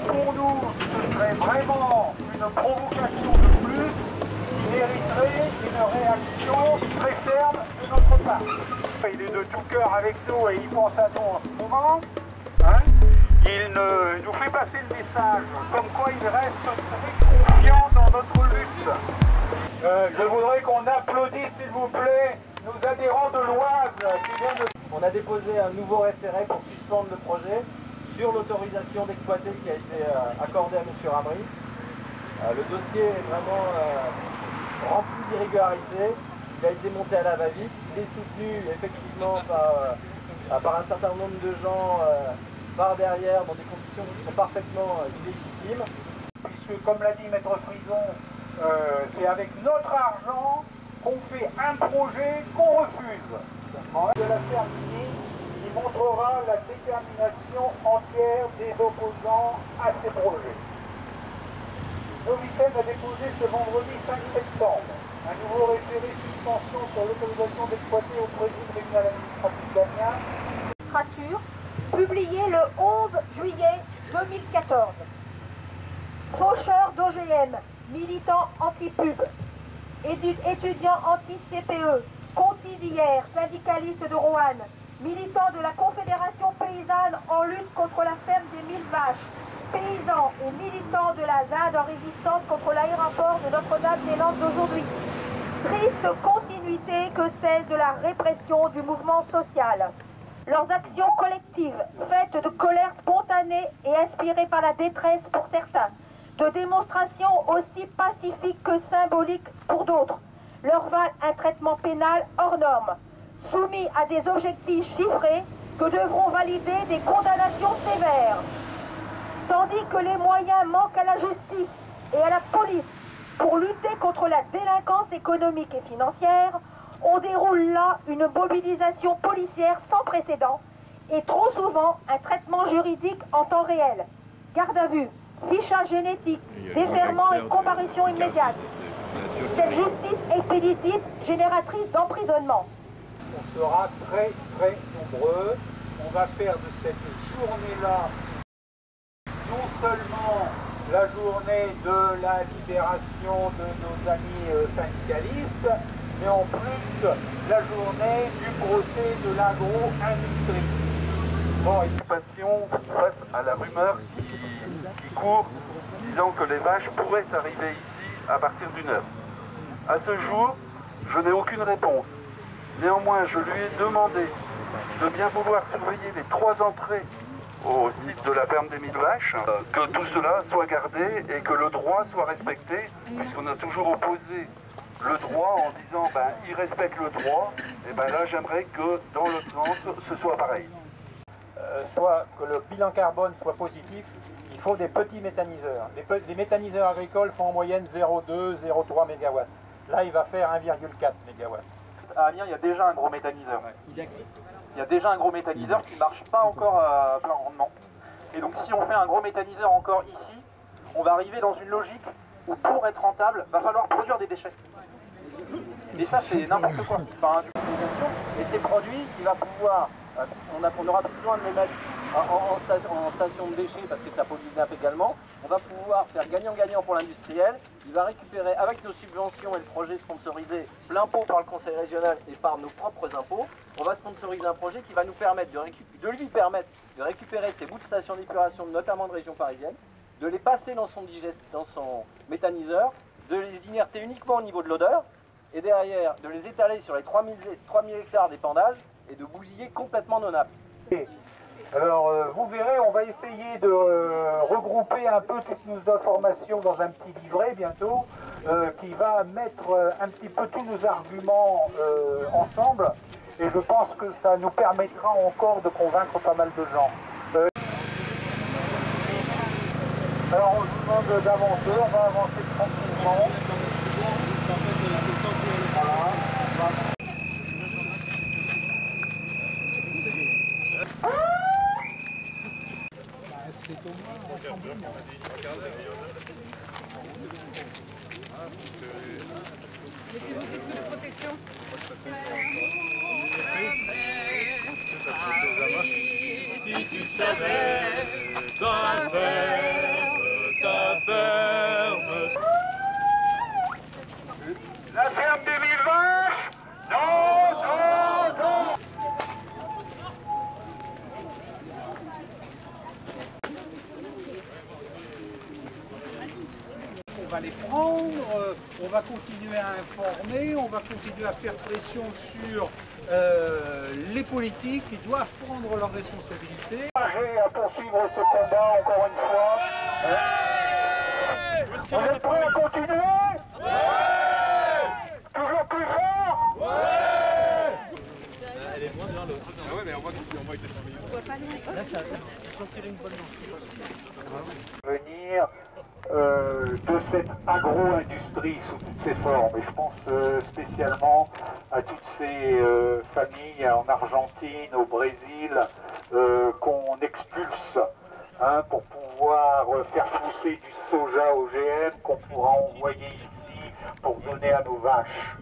Pour nous, ce serait vraiment une provocation de plus qui mériterait une réaction très ferme de notre part. Il est de tout cœur avec nous et il pense à nous en ce moment. Hein. Il nous fait passer le message comme quoi il reste très confiant dans notre lutte. Je voudrais qu'on applaudisse, s'il vous plaît, nos adhérents de l'Oise qui viennent de... On a déposé un nouveau référé pour suspendre le projet sur l'autorisation d'exploiter qui a été accordée à M. Ramry. Le dossier est vraiment rempli d'irrégularités. Il a été monté à la va-vite. Il est soutenu effectivement par un certain nombre de gens par derrière dans des conditions qui sont parfaitement illégitimes. Puisque, comme l'a dit Maître Frison, c'est avec notre argent qu'on fait un projet qu'on refuse. De la terminer, il montrera la détermination entière des opposants à ces projets. Novicen a déposé ce vendredi 5 septembre un nouveau référé suspension sur l'autorisation d'exploiter auprès du tribunal administratif d'Amiens. Publié le 11 juillet 2014. Faucheur d'OGM, militant anti-pub, étudiant anti-CPE, Conti d'hier, syndicaliste de Roanne, militant de la Confédération paysanne en lutte contre la ferme des 1000 vaches, paysan et militant de la ZAD en résistance contre l'aéroport de Notre-Dame-des-Landes d'aujourd'hui. Triste continuité que celle de la répression du mouvement social. Leurs actions collectives, faites de colère spontanée et inspirées par la détresse pour certains, de démonstrations aussi pacifiques que symboliques pour d'autres, leur valent un traitement pénal hors norme, soumis à des objectifs chiffrés que devront valider des condamnations sévères. Tandis que les moyens manquent à la justice et à la police pour lutter contre la délinquance économique et financière, on déroule là une mobilisation policière sans précédent et trop souvent un traitement juridique en temps réel. Garde à vue, fichage génétique, déferment et comparution immédiate. Cette justice expéditive génératrice d'emprisonnement. On sera très très nombreux. On va faire de cette journée-là non seulement la journée de la libération de nos amis syndicalistes, mais en plus la journée du procès de l'agro-industrie. Bon, occupation face à la rumeur qui court disant que les vaches pourraient arriver ici à partir d'une heure. À ce jour, je n'ai aucune réponse. Néanmoins, je lui ai demandé de bien pouvoir surveiller les 3 entrées au site de la ferme des 1000 vaches, que tout cela soit gardé et que le droit soit respecté, puisqu'on a toujours opposé le droit en disant il respecte le droit, et là j'aimerais que dans l'autre sens ce soit pareil. Soit que le bilan carbone soit positif, il faut des petits méthaniseurs. Les méthaniseurs agricoles font en moyenne 0,2, 0,3 MW. Là, il va faire 1,4 MW. À Amiens, il y a déjà un gros méthaniseur. Il y a déjà un gros méthaniseur qui ne marche pas encore à plein rendement. Et donc si on fait un gros méthaniseur encore ici, on va arriver dans une logique où pour être rentable, il va falloir produire des déchets. Et ça, c'est n'importe quoi. Et ces produits, il va pouvoir, on n'aura plus besoin de les mettre en station de déchets parce que ça pollue le nappe également. On va pouvoir faire gagnant-gagnant pour l'industriel. Il va récupérer avec nos subventions et le projet sponsorisé plein pot par le conseil régional et par nos propres impôts. On va sponsoriser un projet qui va nous permettre de lui permettre de récupérer ces bouts de stations d'épuration, notamment de région parisienne, de les passer dans son méthaniseur, de les inerter uniquement au niveau de l'odeur, et derrière de les étaler sur les 3000 hectares d'épandage et de bousiller complètement nos nappes. Alors vous verrez, on va essayer de regrouper un peu toutes nos informations dans un petit livret bientôt qui va mettre un petit peu tous nos arguments ensemble, et je pense que ça nous permettra encore de convaincre pas mal de gens. Alors on vous demande d'avancer, on va avancer tranquillement. Mettez vos disques de protection. Si tu savais dans la va les prendre, on va continuer à informer, on va continuer à faire pression sur les politiques qui doivent prendre leurs responsabilités. J'ai à poursuivre ce combat encore une fois. Vous êtes prêts à continuer? Toujours plus fort? Elle est moins bien l'autre. Ah ouais, mais on voit que c'est familier. On voit pas les... Là, ça ils ont tiré une bonne langue. Venir de cette agro-industrie sous toutes ses formes. Et je pense spécialement à toutes ces familles en Argentine, au Brésil, qu'on expulse pour pouvoir faire pousser du soja OGM qu'on pourra envoyer ici pour donner à nos vaches.